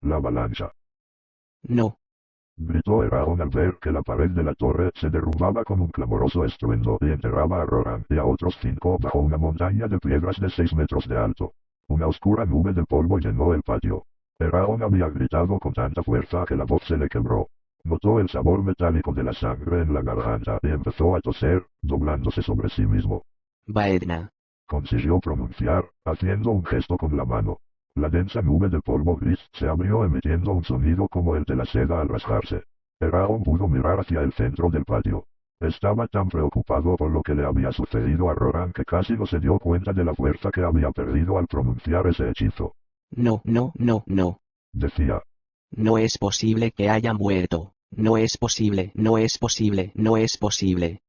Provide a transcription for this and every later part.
la avalancha. No. Gritó Eragon al ver que la pared de la torre se derrumbaba con un clamoroso estruendo y enterraba a Roran y a otros 5 bajo una montaña de piedras de 6 metros de alto. Una oscura nube de polvo llenó el patio. Eragon había gritado con tanta fuerza que la voz se le quebró. Notó el sabor metálico de la sangre en la garganta y empezó a toser, doblándose sobre sí mismo. Vaedna. Consiguió pronunciar, haciendo un gesto con la mano. La densa nube de polvo gris se abrió emitiendo un sonido como el de la seda al rasgarse. Eragon pudo mirar hacia el centro del patio. Estaba tan preocupado por lo que le había sucedido a Roran que casi no se dio cuenta de la fuerza que había perdido al pronunciar ese hechizo. No, no, no, no. Decía. No es posible que haya muerto. No es posible, no es posible, no es posible.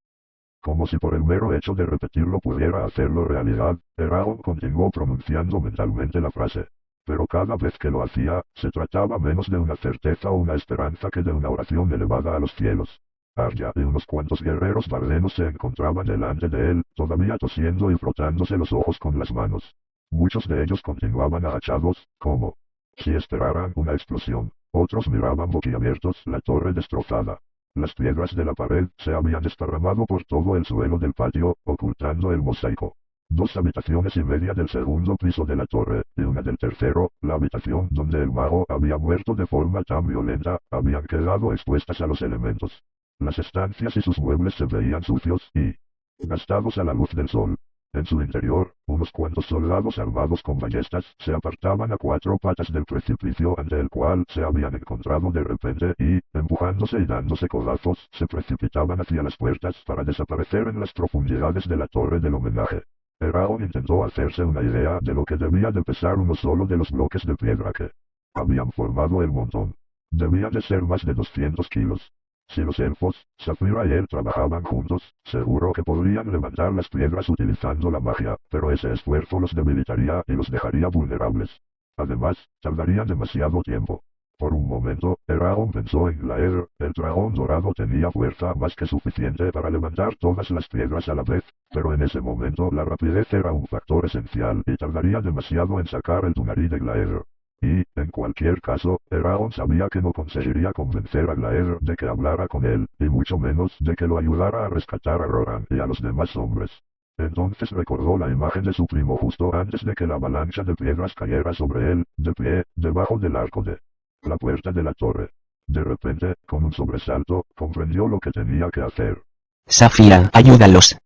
Como si por el mero hecho de repetirlo pudiera hacerlo realidad, Eragon continuó pronunciando mentalmente la frase. Pero cada vez que lo hacía, se trataba menos de una certeza o una esperanza que de una oración elevada a los cielos. Arya y unos cuantos guerreros bardenos se encontraban delante de él, todavía tosiendo y frotándose los ojos con las manos. Muchos de ellos continuaban agachados, como si esperaran una explosión. Otros miraban boquiabiertos la torre destrozada. Las piedras de la pared se habían desparramado por todo el suelo del patio, ocultando el mosaico. 2 habitaciones y media del segundo piso de la torre, y una del tercero, la habitación donde el mago había muerto de forma tan violenta, habían quedado expuestas a los elementos. Las estancias y sus muebles se veían sucios y gastados a la luz del sol. En su interior, unos cuantos soldados armados con ballestas se apartaban a 4 patas del precipicio ante el cual se habían encontrado de repente y, empujándose y dándose codazos, se precipitaban hacia las puertas para desaparecer en las profundidades de la torre del homenaje. Eragon intentó hacerse una idea de lo que debía de pesar uno solo de los bloques de piedra que habían formado el montón. Debían de ser más de 200 kilos. Si los elfos, Saphira y él trabajaban juntos, seguro que podrían levantar las piedras utilizando la magia, pero ese esfuerzo los debilitaría y los dejaría vulnerables. Además, tardarían demasiado tiempo. Por un momento, Eragon pensó en Glaeer, el dragón dorado tenía fuerza más que suficiente para levantar todas las piedras a la vez, pero en ese momento la rapidez era un factor esencial y tardaría demasiado en sacar el Dunari de Glaeer. Y, en cualquier caso, Eragon sabía que no conseguiría convencer a Glaeer de que hablara con él, y mucho menos de que lo ayudara a rescatar a Roran y a los demás hombres. Entonces recordó la imagen de su primo justo antes de que la avalancha de piedras cayera sobre él, de pie, debajo del arco de la puerta de la torre. De repente, con un sobresalto, comprendió lo que tenía que hacer. Saphira, ayúdalos.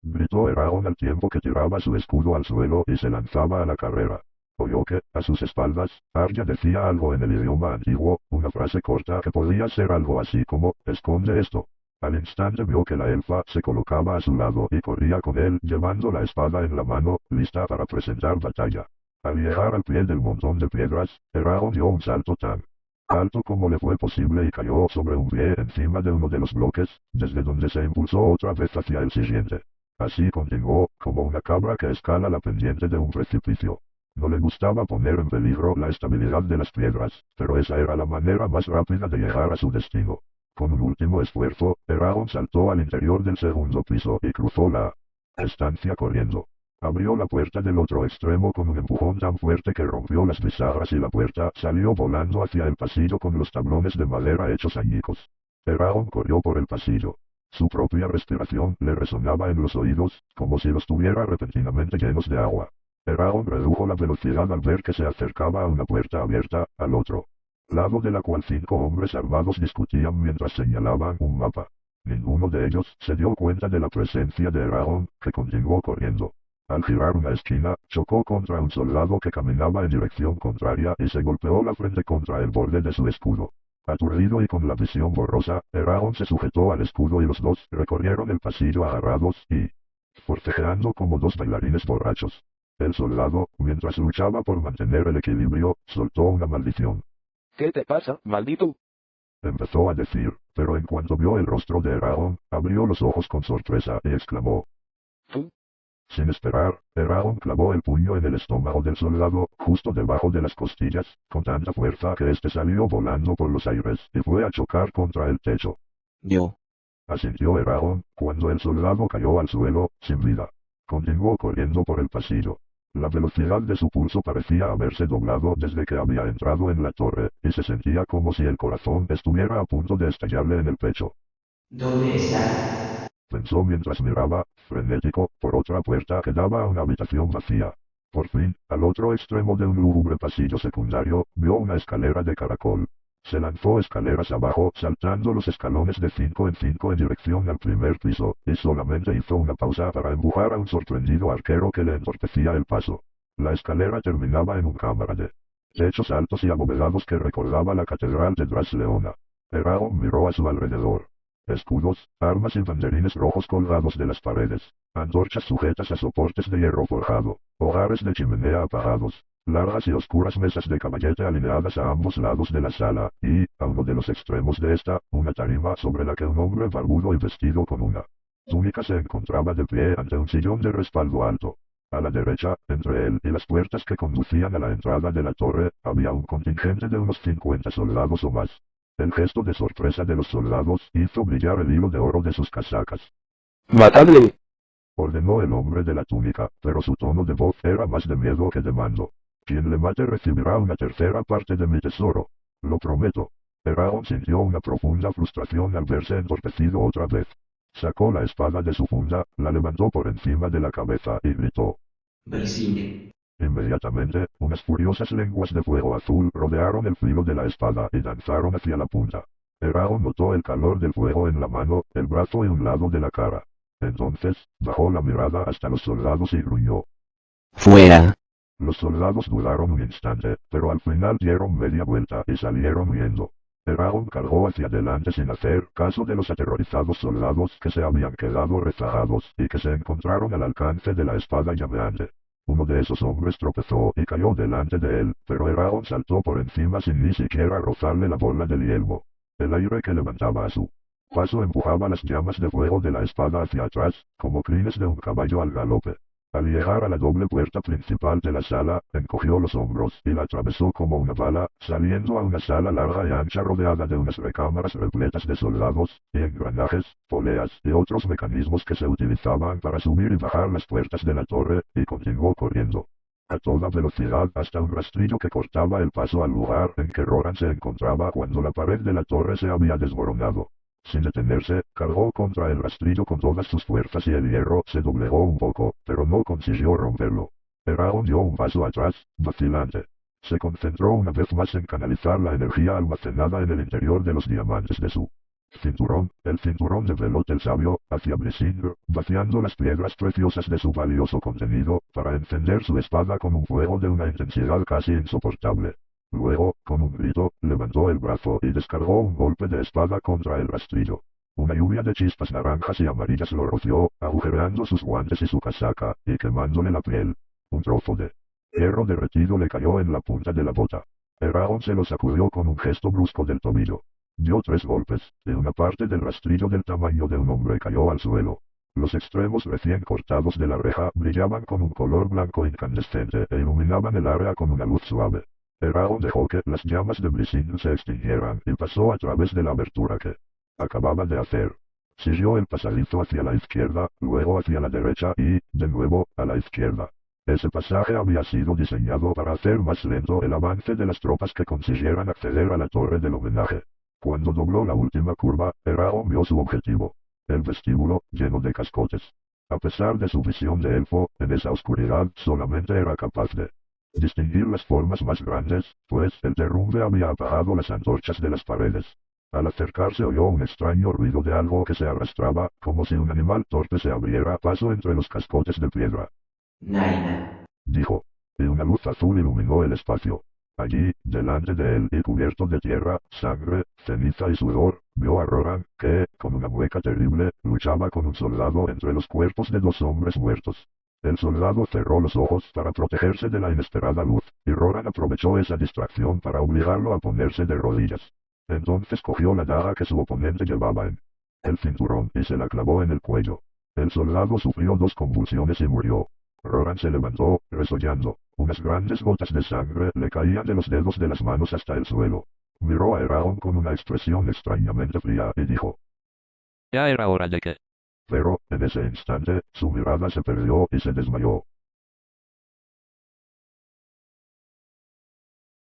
Gritó Eragon al tiempo que tiraba su escudo al suelo y se lanzaba a la carrera. Oyó que, a sus espaldas, Arya decía algo en el idioma antiguo, una frase corta que podía ser algo así como, esconde esto. Al instante vio que la elfa se colocaba a su lado y corría con él llevando la espada en la mano, lista para presentar batalla. Al llegar al pie del montón de piedras, Eragon dio un salto tan alto como le fue posible y cayó sobre un pie encima de uno de los bloques, desde donde se impulsó otra vez hacia el siguiente. Así continuó, como una cabra que escala la pendiente de un precipicio. No le gustaba poner en peligro la estabilidad de las piedras, pero esa era la manera más rápida de llegar a su destino. Con un último esfuerzo, Eragon saltó al interior del segundo piso y cruzó la estancia corriendo. Abrió la puerta del otro extremo con un empujón tan fuerte que rompió las bisagras y la puerta salió volando hacia el pasillo con los tablones de madera hechos añicos. Eragon corrió por el pasillo. Su propia respiración le resonaba en los oídos, como si los tuviera repentinamente llenos de agua. Eragon redujo la velocidad al ver que se acercaba a una puerta abierta, al otro lado de la cual 5 hombres armados discutían mientras señalaban un mapa. Ninguno de ellos se dio cuenta de la presencia de Eragon, que continuó corriendo. Al girar una esquina, chocó contra un soldado que caminaba en dirección contraria y se golpeó la frente contra el borde de su escudo. Aturdido y con la visión borrosa, Eragon se sujetó al escudo y los dos recorrieron el pasillo agarrados y forcejeando como 2 bailarines borrachos. El soldado, mientras luchaba por mantener el equilibrio, soltó una maldición. ¿Qué te pasa, maldito? Empezó a decir, pero en cuanto vio el rostro de Eragon, abrió los ojos con sorpresa y exclamó. ¿Tú? Sin esperar, Eragon clavó el puño en el estómago del soldado, justo debajo de las costillas, con tanta fuerza que éste salió volando por los aires y fue a chocar contra el techo. Yo. Asintió Eragon, cuando el soldado cayó al suelo, sin vida. Continuó corriendo por el pasillo. La velocidad de su pulso parecía haberse doblado desde que había entrado en la torre, y se sentía como si el corazón estuviera a punto de estallarle en el pecho. ¿Dónde está? Pensó mientras miraba, frenético, por otra puerta que daba a una habitación vacía. Por fin, al otro extremo de un lúgubre pasillo secundario, vio una escalera de caracol. Se lanzó escaleras abajo, saltando los escalones de 5 en 5 en dirección al primer piso, y solamente hizo una pausa para empujar a un sorprendido arquero que le entorpecía el paso. La escalera terminaba en un cámara de techos altos y abovedados que recordaba la catedral de Drasleona. Eragon miró a su alrededor. Escudos, armas y banderines rojos colgados de las paredes, antorchas sujetas a soportes de hierro forjado, hogares de chimenea apagados, largas y oscuras mesas de caballete alineadas a ambos lados de la sala, y, a uno de los extremos de esta, una tarima sobre la que un hombre barbudo y vestido con una túnica se encontraba de pie ante un sillón de respaldo alto. A la derecha, entre él y las puertas que conducían a la entrada de la torre, había un contingente de unos 50 soldados o más. El gesto de sorpresa de los soldados hizo brillar el hilo de oro de sus casacas. ¡Matadle! Ordenó el hombre de la túnica, pero su tono de voz era más de miedo que de mando. Quien le mate recibirá una tercera parte de mi tesoro. Lo prometo. Eragon sintió una profunda frustración al verse entorpecido otra vez. Sacó la espada de su funda, la levantó por encima de la cabeza y gritó. Brising. Inmediatamente, unas furiosas lenguas de fuego azul rodearon el filo de la espada y danzaron hacia la punta. Eragon notó el calor del fuego en la mano, el brazo y un lado de la cara. Entonces, bajó la mirada hasta los soldados y gruñó. Fuera. Los soldados dudaron un instante, pero al final dieron media vuelta y salieron huyendo. Eragon cargó hacia adelante sin hacer caso de los aterrorizados soldados que se habían quedado rezagados y que se encontraron al alcance de la espada llameante. Uno de esos hombres tropezó y cayó delante de él, pero Eragon saltó por encima sin ni siquiera rozarle la bola del yelmo. El aire que levantaba a su paso empujaba las llamas de fuego de la espada hacia atrás, como crines de un caballo al galope. Al llegar a la doble puerta principal de la sala, encogió los hombros y la atravesó como una bala, saliendo a una sala larga y ancha rodeada de unas recámaras repletas de soldados, y engranajes, poleas y otros mecanismos que se utilizaban para subir y bajar las puertas de la torre, y continuó corriendo a toda velocidad hasta un rastrillo que cortaba el paso al lugar en que Roran se encontraba cuando la pared de la torre se había desmoronado. Sin detenerse, cargó contra el rastrillo con todas sus fuerzas y el hierro se doblegó un poco, pero no consiguió romperlo. Eragon dio un paso atrás, vacilante. Se concentró una vez más en canalizar la energía almacenada en el interior de los diamantes de su cinturón, el cinturón de Velot el Sabio, hacia Brisingr, vaciando las piedras preciosas de su valioso contenido, para encender su espada con un fuego de una intensidad casi insoportable. Luego, con un grito, levantó el brazo y descargó un golpe de espada contra el rastrillo. Una lluvia de chispas naranjas y amarillas lo roció, agujereando sus guantes y su casaca, y quemándole la piel. Un trozo de hierro derretido le cayó en la punta de la bota. Eragon se lo sacudió con un gesto brusco del tobillo. Dio 3 golpes, y una parte del rastrillo del tamaño de un hombre cayó al suelo. Los extremos recién cortados de la reja brillaban con un color blanco incandescente e iluminaban el área con una luz suave. Eragon dejó que las llamas de Brisingr se extinguieran y pasó a través de la abertura que acababa de hacer. Siguió el pasadizo hacia la izquierda, luego hacia la derecha y, de nuevo, a la izquierda. Ese pasaje había sido diseñado para hacer más lento el avance de las tropas que consiguieran acceder a la torre del homenaje. Cuando dobló la última curva, Eragon vio su objetivo. El vestíbulo, lleno de cascotes. A pesar de su visión de elfo, en esa oscuridad solamente era capaz de distinguir las formas más grandes, pues el derrumbe había apagado las antorchas de las paredes. Al acercarse oyó un extraño ruido de algo que se arrastraba, como si un animal torpe se abriera paso entre los cascotes de piedra. Naina. Dijo. Y una luz azul iluminó el espacio. Allí, delante de él y cubierto de tierra, sangre, ceniza y sudor, vio a Roran, que, con una mueca terrible, luchaba con un soldado entre los cuerpos de 2 hombres muertos. El soldado cerró los ojos para protegerse de la inesperada luz, y Roran aprovechó esa distracción para obligarlo a ponerse de rodillas. Entonces cogió la daga que su oponente llevaba en el cinturón y se la clavó en el cuello. El soldado sufrió 2 convulsiones y murió. Roran se levantó, resollando. Unas grandes gotas de sangre le caían de los dedos de las manos hasta el suelo. Miró a Eragon con una expresión extrañamente fría y dijo. Ya era hora de que... Pero, en ese instante, su mirada se perdió y se desmayó.